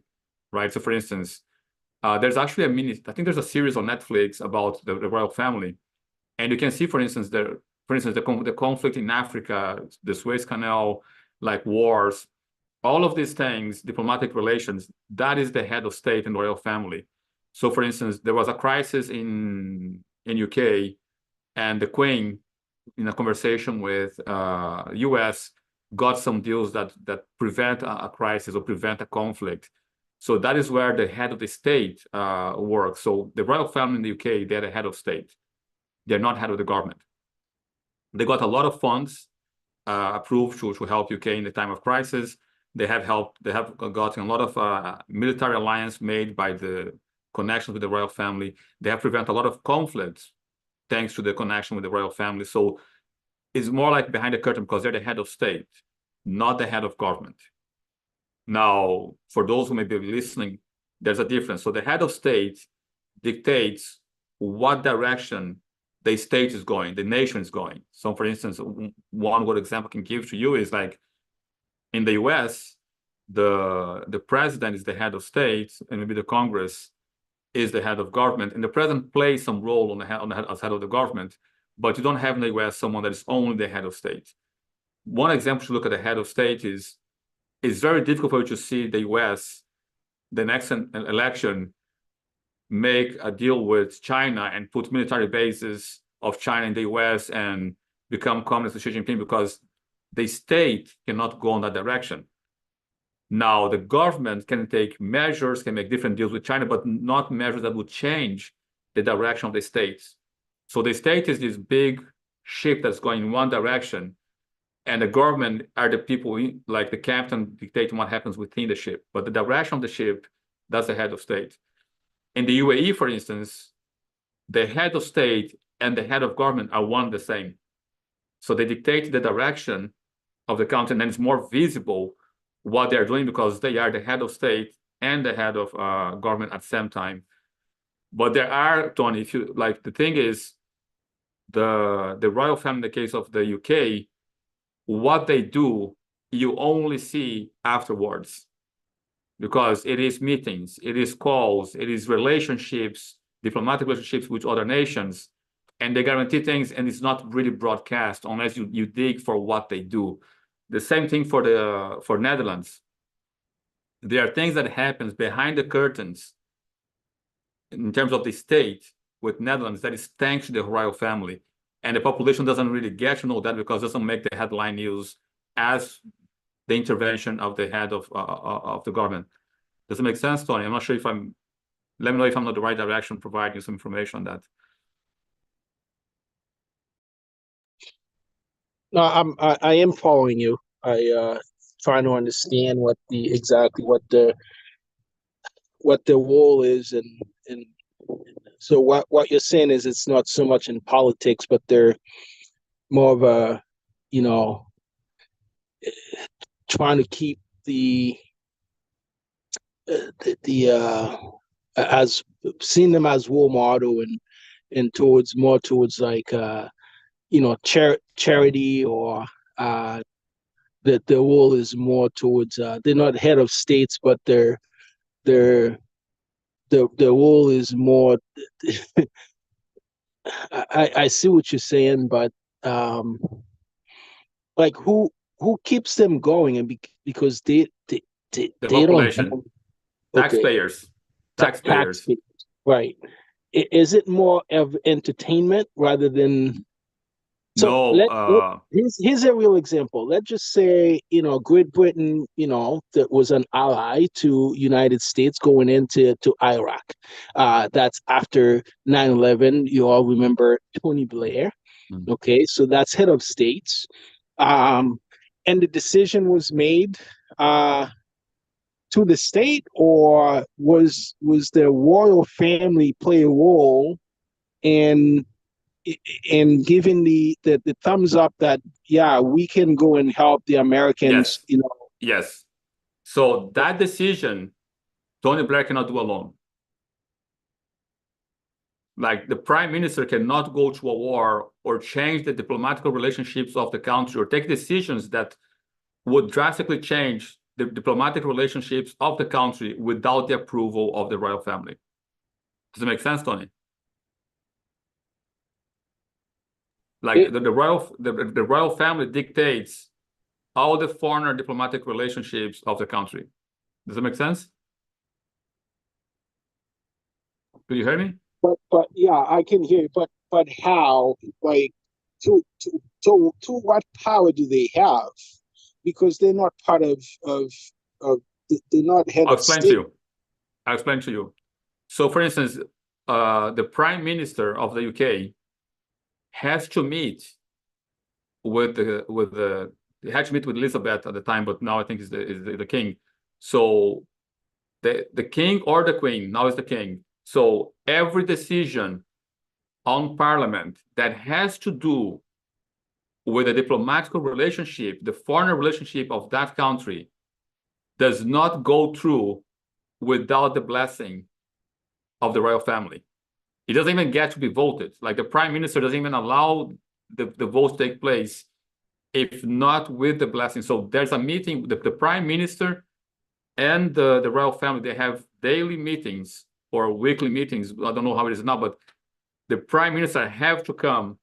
right? So for instance, there's actually I think there's a series on Netflix about the royal family, and you can see, for instance, the conflict in Africa, the Suez Canal, like wars, all of these things, diplomatic relations, that is the head of state in the royal family. So for instance, there was a crisis in UK, and the Queen, in a conversation with US, got some deals that prevent a crisis or prevent a conflict. So that is where the head of the state works. So the royal family in the UK, they're the head of state. They're not head of the government. They got a lot of funds approved to help UK in the time of crisis. They have gotten a lot of military alliance made by the connection with the royal family. They have prevented a lot of conflicts thanks to the connection with the royal family. So it's more like behind the curtain because they're the head of state, not the head of government. Now, for those who may be listening, there's a difference. So the head of state dictates what direction the state is going, the nation is going. So for instance, one good example I can give to you is like in the US, the president is the head of state, and maybe the Congress is the head of government, and the president plays some role as head of the government, but you don't have in the US someone that is only the head of state. One example to look at the head of state is it's very difficult for you to see the US, the next election, make a deal with China and put military bases of China in the US and become communist with Xi Jinping, because the state cannot go in that direction. Now, the government can take measures, can make different deals with China, but not measures that would change the direction of the states. So the state is this big ship that's going in one direction, and the government are the people, like the captain, dictating what happens within the ship. But the direction of the ship, that's the head of state. In the UAE, for instance, the head of state and the head of government are one and the same. So they dictate the direction of the country, and then it's more visible what they're doing because they are the head of state and the head of government at the same time. But there are, Tony, if you like, the thing is, the royal family, in the case of the UK, what they do, you only see afterwards, because it is meetings, it is calls, it is relationships, diplomatic relationships with other nations, and they guarantee things, and it's not really broadcast unless you dig for what they do. The same thing for Netherlands. There are things that happens behind the curtains in terms of the state with Netherlands that is thanks to the royal family. And the population doesn't really get to know that because it doesn't make the headline news as the intervention of the head of the government. Does it make sense, Tony? I'm not sure if let me know if I'm not the right direction, provide you some information on that. No, I am following you. I trying to understand what the role is, and so what you're saying is it's not so much in politics, but they're more of a, trying to keep the as seeing them as role model, and towards like charity, or that the role is more towards they're not head of states, but the role is more I see what you're saying, but like who keeps them going, and because they The don't population, have, taxpayers, taxpayers, right? Is it more of entertainment rather than? So no, here's a real example. Let's just say, Great Britain, that was an ally to United States going into Iraq. That's after 9/11. You all remember Tony Blair. Mhm. Okay, so that's head of states. And the decision was made to the state, or was the royal family play a role in giving the thumbs up that, yeah, we can go and help the Americans, Yes. Yes. So that decision, Tony Blair cannot do alone. Like the prime minister cannot go to a war or change the diplomatic relationships of the country or take decisions that would drastically change the diplomatic relationships of the country without the approval of the royal family. Does it make sense, Tony? Like the royal family dictates all the foreign diplomatic relationships of the country. Does it make sense? Do you hear me? But yeah, I can hear you. But how? Like, to what power do they have? because they're not part of they're not head I'll of explain to state. you. I'll explain to you. So, for instance, the Prime Minister of the UK has to meet with the he had to meet with Elizabeth at the time, but now I think is the king. So the king or the queen, now is the king. So every decision on parliament that has to do with the diplomatic relationship, the foreign relationship of that country, does not go through without the blessing of the royal family. It doesn't even get to be voted. Like the prime minister doesn't even allow the votes to take place if not with the blessing. So there's a meeting, the prime minister and the royal family, they have daily meetings or weekly meetings. I don't know how it is now, but the prime minister have to come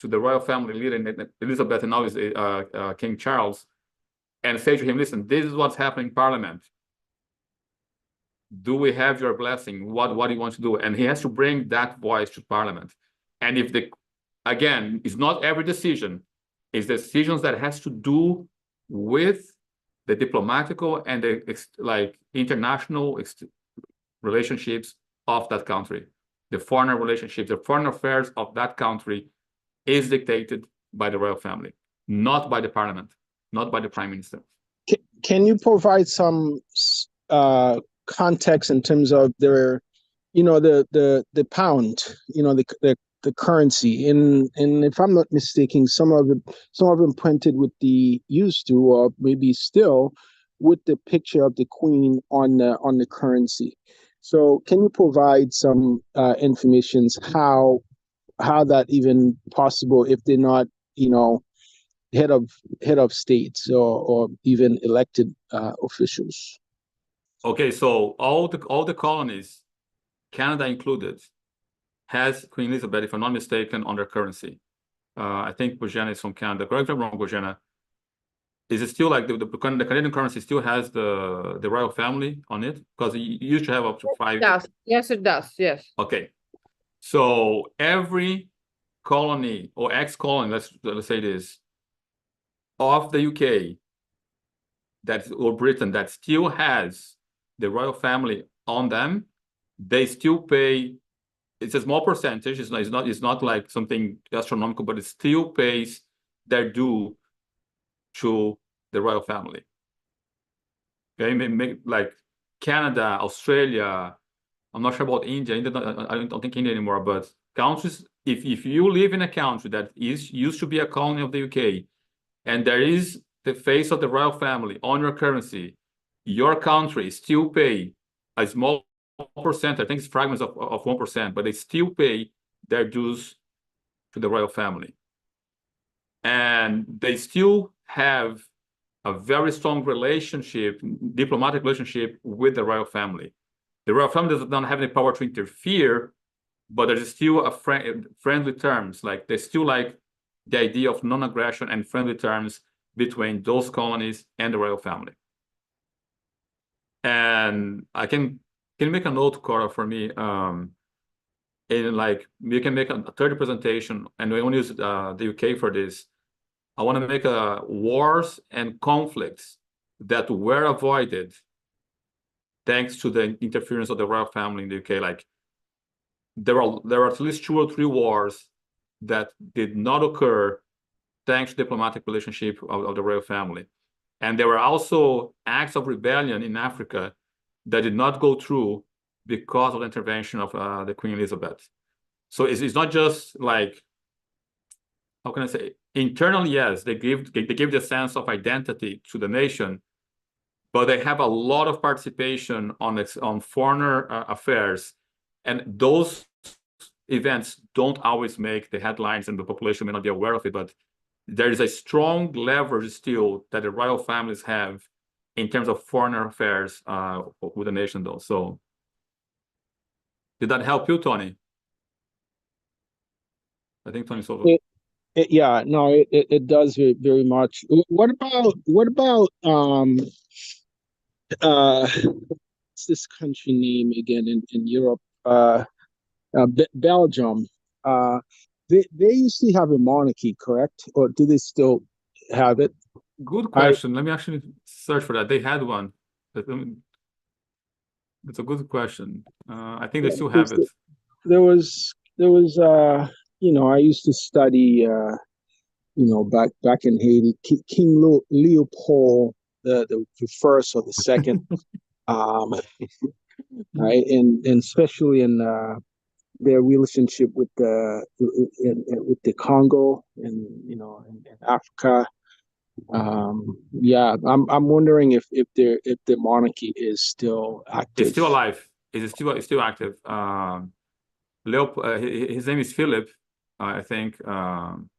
to the royal family leader, Elizabeth, and now is King Charles, and say to him, listen, this is what's happening in parliament. Do we have your blessing? What do you want to do? And he has to bring that voice to parliament. And if again, it's not every decision, it's decisions that has to do with the diplomatical and the international relationships of that country. The foreign relationships, the foreign affairs of that country is dictated by the royal family, not by the parliament, not by the prime minister. Can you provide some context in terms of their, the pound, the currency, and if I'm not mistaken, some of them printed with the used to, or maybe still with the picture of the queen on the currency. So can you provide some information how that even possible if they're not, head of states or even elected officials? Okay, so all the colonies, Canada included, has Queen Elizabeth, if I'm not mistaken, on their currency. I think Bojana is from Canada. Correct me if I'm wrong, Bojana. Is it still like the Canadian currency still has the royal family on it? Because you used to have up to 5. Yes, it does. Yes. Okay, so every colony or ex-colony, let's say this, of the UK or Britain that still has the royal family on them, they still pay. It's a small percentage. It's not like something astronomical, but it still pays their due to the royal family. Okay, like Canada, Australia. I'm not sure about India. I don't think India anymore. But countries, if you live in a country that used to be a colony of the UK, and there is the face of the royal family on your currency, your country still pay a small percent. I think it's fragments of 1%, but they still pay their dues to the royal family. And they still have a very strong relationship, diplomatic relationship with the royal family. The royal family does not have any power to interfere, but there's still a friendly terms. Like they still like the idea of non-aggression and friendly terms between those colonies and the royal family. And I can make a note, Cora, for me. And like we can make a third presentation, and we want to use the UK for this. I want to make wars and conflicts that were avoided thanks to the interference of the royal family in the UK. Like there are at least 2 or 3 wars that did not occur thanks to diplomatic relationship of the royal family. And there were also acts of rebellion in Africa that did not go through because of the intervention of the Queen Elizabeth. So it's not just like, how can I say, internally, yes, they give the sense of identity to the nation, but they have a lot of participation on foreign affairs, and those events don't always make the headlines, and the population may not be aware of it, but there is a strong leverage still that the royal families have in terms of foreign affairs with the nation, though. So did that help you, Tony? I think Tony's over. Yeah, no, it does very, very much. What about what's this country name again in Europe? Belgium. They used to have a monarchy, correct? Or do they still have it? Good question. Let me actually search for that. They had one. It's a good question. I think they still have it. There was I used to study back in Haiti, King Leopold the first or the second, right, and especially in their relationship with the Congo and in Africa. Yeah, I'm wondering if the monarchy is still active. It's still alive. It's still active. His name is Philip, I think, and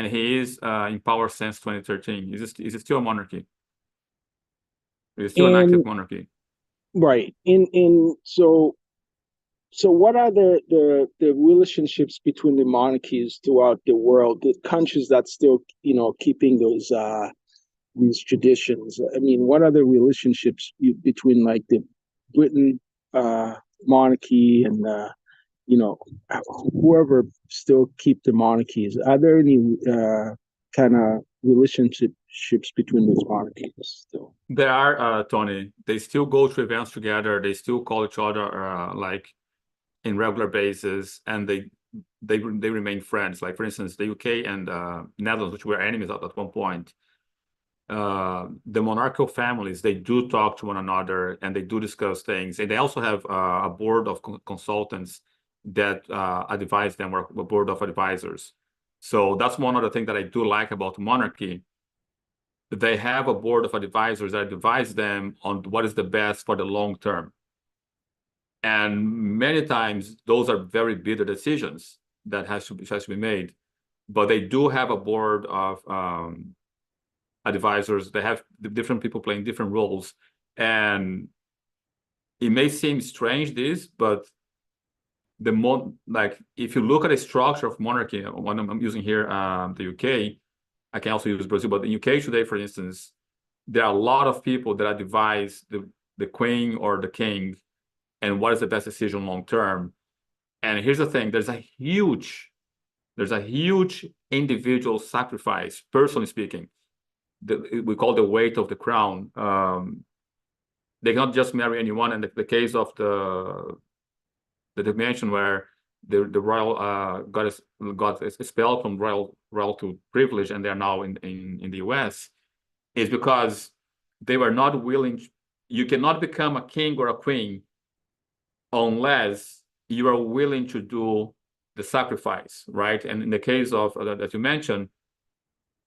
he is in power since 2013. Is it still a monarchy? It's still an active monarchy. Right. So what are the relationships between the monarchies throughout the world, the countries that still, keeping these traditions? I mean, what are the relationships between like the Britain monarchy and whoever still keep the monarchies? Are there any kind of relationships between those monarchies still? There are, Tony. They still go to events together. They still call each other like in regular basis, and they remain friends. Like, for instance, the UK and Netherlands, which were enemies at one point, the monarchical families, they do talk to one another and they do discuss things. And they also have a board of consultants that advise them, or a board of advisors. So that's one of the things that I do like about monarchy. They have a board of advisors that advise them on what is the best for the long term. And many times those are very bitter decisions that has to be made. But they do have a board of advisors. They have different people playing different roles. And it may seem strange, but if you look at the structure of monarchy, one I'm using here, the UK, I can also use Brazil, but in UK today, for instance, there are a lot of people that advise the queen or the king and what is the best decision long term. And here's the thing: there's a huge individual sacrifice, personally speaking. We call the weight of the crown. They cannot just marry anyone. And the case of the dimension where the royal got expelled from royal privilege, and they're now in the US, is because they were not willing. You cannot become a king or a queen unless you are willing to do the sacrifice, right? And in the case of that you mentioned,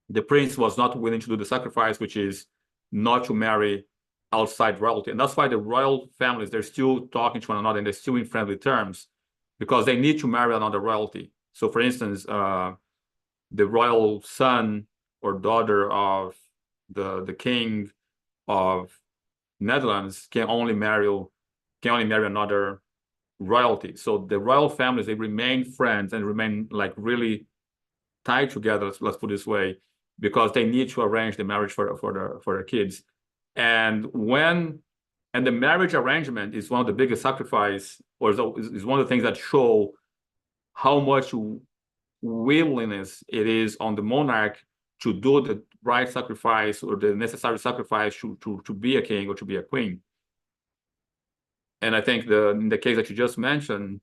the prince was not willing to do the sacrifice, which is not to marry outside royalty. And that's why the royal families, they're still talking to one another and they're still in friendly terms, because they need to marry another royalty. So for instance, the royal son or daughter of the king of Netherlands can only marry another royalty. So the royal families, they remain friends and remain like really tied together, let's put it this way, because they need to arrange the marriage for their kids. And the marriage arrangement is one of the biggest sacrifice, or is one of the things that show how much willingness it is on the monarch to do the right sacrifice or the necessary sacrifice to be a king or to be a queen. And I think in the case that you just mentioned,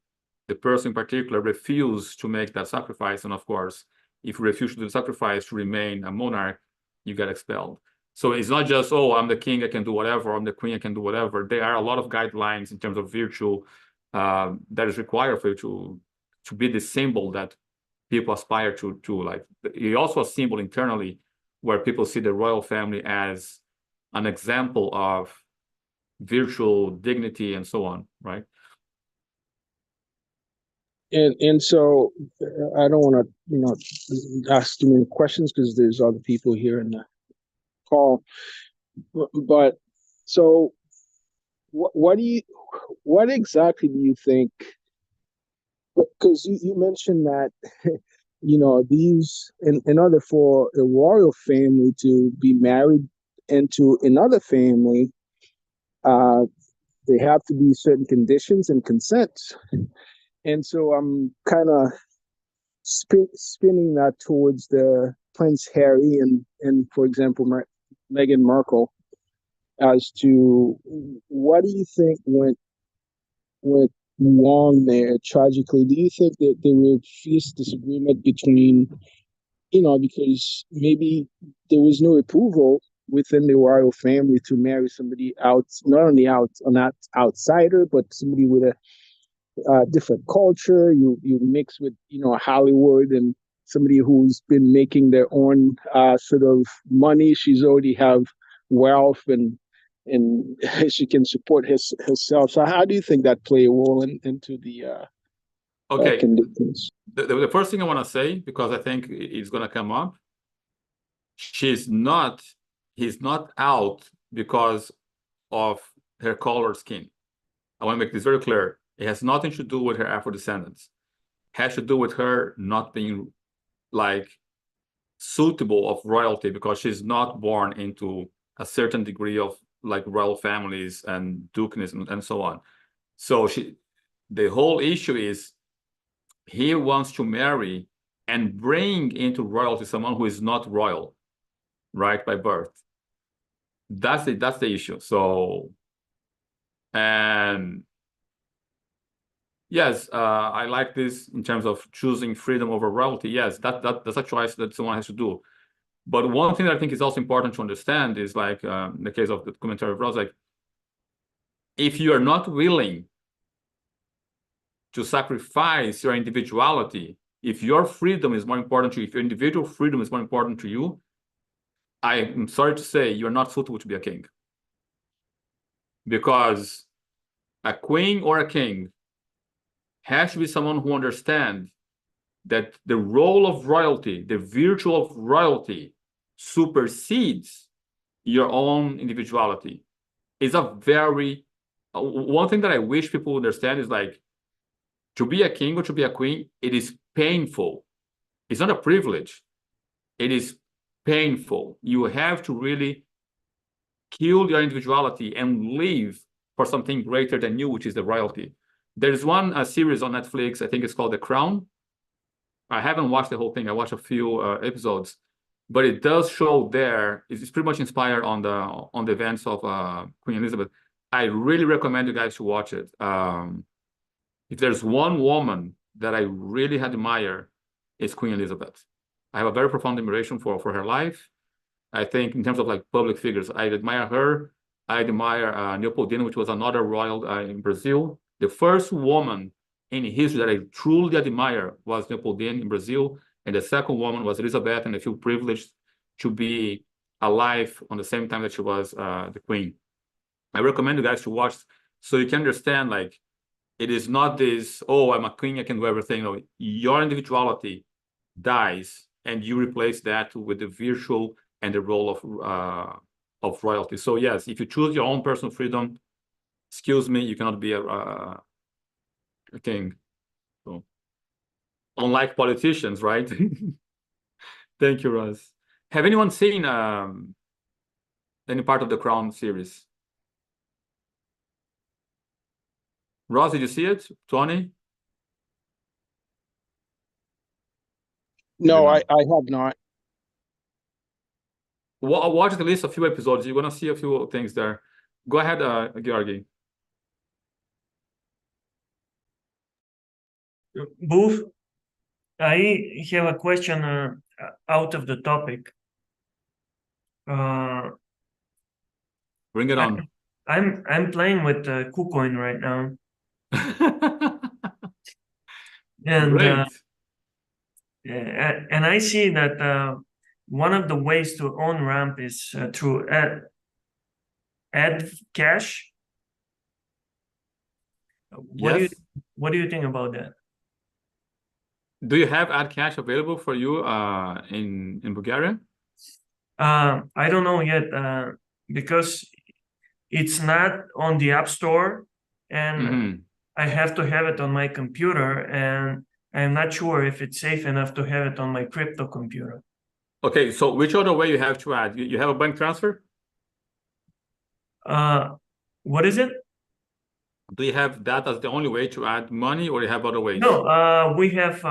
the person in particular refused to make that sacrifice. And of course, if you refuse to do the sacrifice to remain a monarch, you get expelled. So it's not just, oh, I'm the king, I can do whatever, or I'm the queen, I can do whatever. There are a lot of guidelines in terms of virtue that is required for you to be the symbol that people aspire to like. You're also a symbol internally where people see the royal family as an example of virtual dignity and so on, right? And so I don't want to ask too many questions because there's other people here in the call, but so what exactly do you think, because you mentioned that these, in order for a royal family to be married into another family, they have to be certain conditions and consents. And so I'm kind of spinning that towards the Prince Harry and for example, Meghan Markle, as to what do you think went wrong there tragically? Do you think that there were fierce disagreement between, because maybe there was no approval within the royal family to marry somebody out, not only not outsider, but somebody with a different culture. You mix with Hollywood and somebody who's been making their own sort of money. She's already have wealth and she can support herself. So how do you think that play a role into the Okay, conditions? the first thing I want to say, because I think it's going to come up, he's not out because of her color skin. I want to make this very clear. It has nothing to do with her Afro descendants. It has to do with her not being like suitable of royalty, because she's not born into a certain degree of like royal families and dukeness and so on. So the whole issue is he wants to marry and bring into royalty someone who is not royal, right, by birth. That's the issue. So, and yes, I like this in terms of choosing freedom over royalty. Yes, that's a choice that someone has to do. But one thing that I think is also important to understand is like in the case of the commentary of Ross, like if you are not willing to sacrifice your individuality, if your freedom is more important to you, if your individual freedom is more important to you, I'm sorry to say you're not suitable to be a king. Because a queen or a king has to be someone who understands that the role of royalty, the virtue of royalty, supersedes your own individuality. It's a very one thing that I wish people understand is like, to be a king or to be a queen, it is painful. It's not a privilege. It is painful. You have to really kill your individuality and live for something greater than you, which is the royalty. There's one series on Netflix, I think it's called The Crown. I haven't watched the whole thing. I watched a few episodes, but it does show there. It's pretty much inspired on the events of Queen Elizabeth. I really recommend you guys to watch it. If there's one woman that I really admire, it's Queen Elizabeth. I have a very profound admiration for her life. I think in terms of like public figures, I admire her. I admire Leopoldina, which was another royal in Brazil. The first woman in history that I truly admire was Leopoldina in Brazil. And the second woman was Elizabeth, and I feel privileged to be alive on the same time that she was the queen. I recommend you guys to watch so you can understand, like, it is not this, oh, I'm a queen, I can do everything. No, your individuality dies, and you replace that with the virtual and the role of royalty. So yes, if you choose your own personal freedom, excuse me, you cannot be a king. So, unlike politicians, right? Thank you, Ross. Have anyone seen any part of the Crown series? Ross, did you see it? Tony? No, I have not. Well, watch at least a few episodes. You're gonna see a few things there. Go ahead, Georgi. Booth, I have a question out of the topic. Bring it on. I'm playing with KuCoin right now, and Great. and I see that one of the ways to own ramp is through add cash. Yes. What do you think about that? Do you have Add Cash available for you in Bulgaria? I don't know yet because it's not on the App Store, and I have to have it on my computer, and I'm not sure if it's safe enough to have it on my crypto computer. Okay, so which other way you have to add? You have a bank transfer? What is it? Do you have that as the only way to add money, or you have other ways? No, we have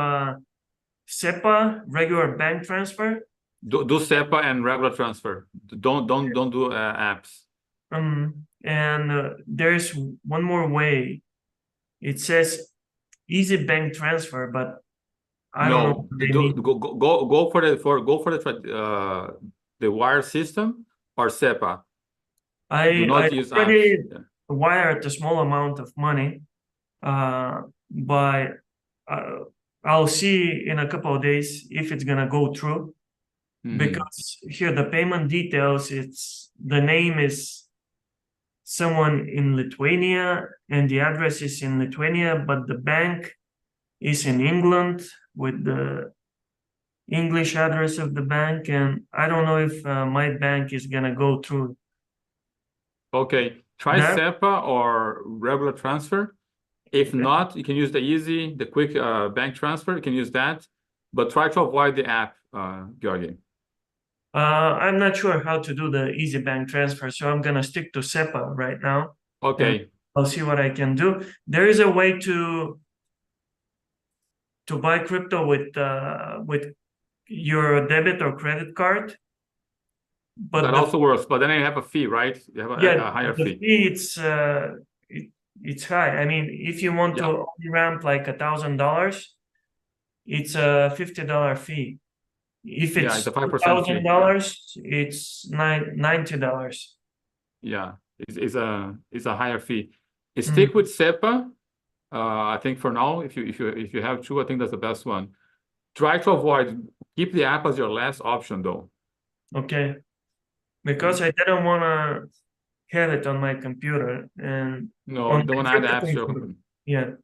SEPA, regular bank transfer. Do SEPA and regular transfer. Don't do apps. And there's one more way. It says easy bank transfer, but I don't know No, what they mean. go for the wire system or SEPA. Do not use already apps. Yeah. wired a small amount of money, but I'll see in a couple of days if it's gonna go through. Because here the payment details, the name is someone in Lithuania and the address is in Lithuania, but the bank is in England with the English address of the bank, and I don't know if my bank is gonna go through. Okay, try That? SEPA or regular transfer. If not, you can use the quick bank transfer. You can use that, but try to avoid the app, Georgi. I'm not sure how to do the easy bank transfer, so I'm gonna stick to SEPA right now. Okay. I'll see what I can do. There is a way to buy crypto with your debit or credit card, but that also works, but then you have a fee, right? You have a higher the fee. fee it's high. I mean, if you want to ramp like $1,000, it's a $50 fee. If it's it's a 5% fee. $2,000, it's $90. Yeah, it's a higher fee. Stick with SEPA. I think for now, if you have to, I think that's the best one. Try to keep the app as your last option though. Okay, because I didn't want to have it on my computer and no, you don't want to add apps to your computer. Yeah. Okay.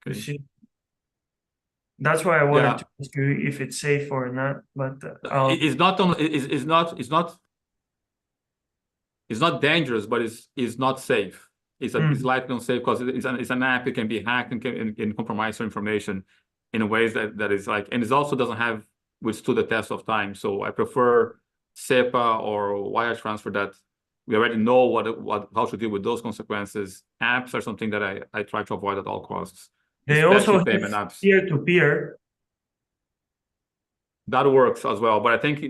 You see, that's why I wanted to ask you if it's safe or not. But it's not dangerous, but it's not safe. It's likely unsafe because it's an app. It can be hacked and can compromise your information in ways that is like, and it also doesn't have withstood the test of time. So I prefer SEPA or wire transfer that we already know how to deal with those consequences. Apps are something that I try to avoid at all costs. They also have peer-to-peer. That works as well, but I think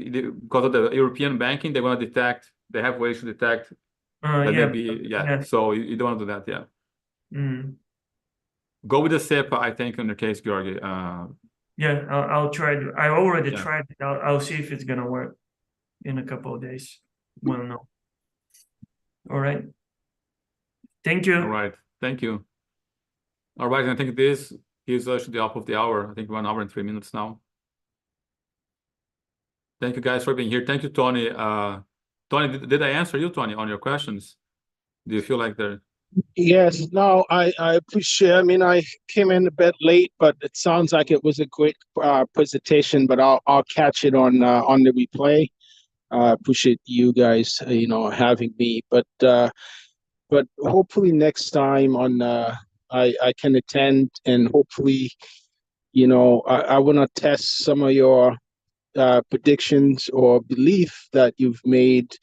because of the European banking, they're going to detect. They have ways to detect. So you don't want to do that, Go with the SEPA, I think, in the case, Georgi. I'll try. I already tried it. I'll see if it's gonna work in a couple of days. Well, no. All right. Thank you. All right. Thank you. All right. And I think this gives us the top of the hour. I think 1 hour and 3 minutes now. Thank you guys for being here. Thank you, Tony. Tony, did I answer you, Tony, on your questions? Do you feel like they're... Yes, no, I appreciate. I mean, I came in a bit late, but it sounds like it was a great presentation. But I'll catch it on the replay. Appreciate you guys, having me. But hopefully next time I can attend, and hopefully, I want to test some of your predictions or belief that you've made,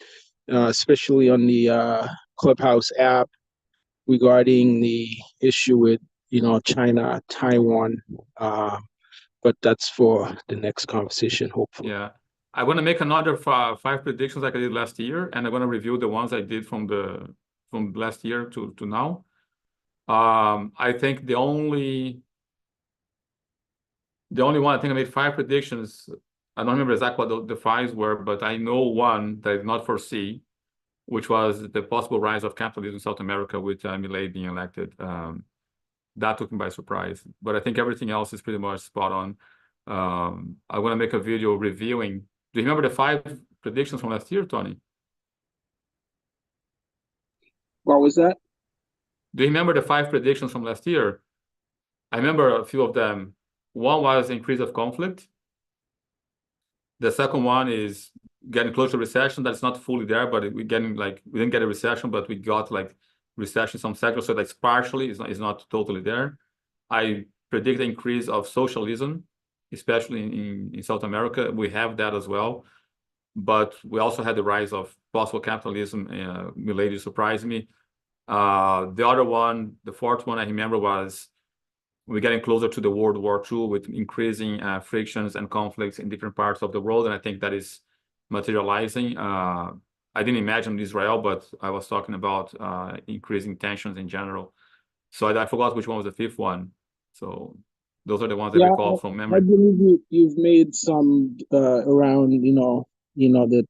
especially on the Clubhouse app, regarding the issue with China, Taiwan, but that's for the next conversation, hopefully. Yeah, I'm going to make another 5 predictions like I did last year, and I'm going to review the ones I did from last year to now. I think the only one, I think I made 5 predictions. I don't remember exactly what the 5s were, but I know one that I did not foresee, which was the possible rise of capitalism in South America with Milei being elected. That took me by surprise. But I think everything else is pretty much spot on. I'm going to make a video reviewing. Do you remember the 5 predictions from last year, Tony? What was that? Do you remember the 5 predictions from last year? I remember a few of them. One was increase of conflict. The second one is getting close to recession. That's not fully there, but we didn't get a recession, but we got like recession in some sectors. So that's partially, it's not totally there. I predict the increase of socialism, especially in South America. We have that as well. But we also had the rise of possible capitalism. Milei surprised me. The other one, the 4th one I remember was we're getting closer to the World War II with increasing frictions and conflicts in different parts of the world, and I think that is materializing. I didn't imagine Israel, but I was talking about increasing tensions in general. So I forgot which one was the fifth one. So those are the ones that I recall from I memory. believe you've made some around, that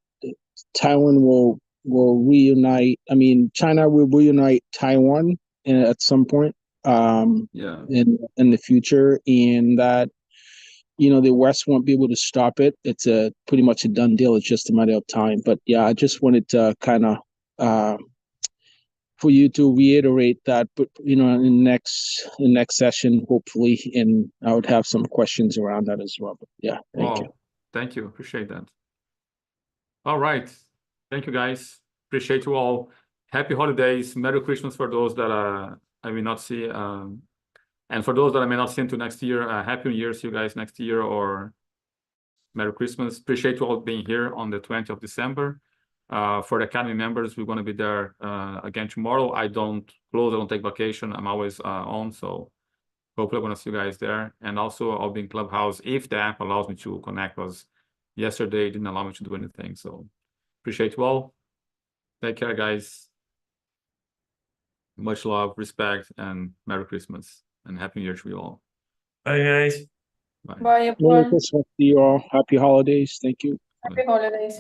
Taiwan will reunite. I mean, China will reunite Taiwan at some point Yeah. in the future, and that the West won't be able to stop it. It's pretty much a done deal. It's just a matter of time. But yeah, I just wanted to kind of for you to reiterate that, but in the next session, hopefully, and I would have some questions around that as well. But yeah, thank you. Thank you. Appreciate that. All right. Thank you, guys. Appreciate you all. Happy holidays. Merry Christmas for those that I may not see. And for those that I may not see until next year, Happy New Year. See you guys next year, or Merry Christmas. Appreciate you all being here on the 20th of December. For the Academy members, we're going to be there again tomorrow. I don't close, I don't take vacation. I'm always on, so hopefully I'm going to see you guys there. And also I'll be in Clubhouse if the app allows me to connect, because yesterday it didn't allow me to do anything. So appreciate you all. Take care, guys. Much love, respect, and Merry Christmas and Happy New Year to you all. Bye, guys. Bye. Bye, Merry everyone. Christmas to you all. Happy holidays. Thank you. Happy holidays.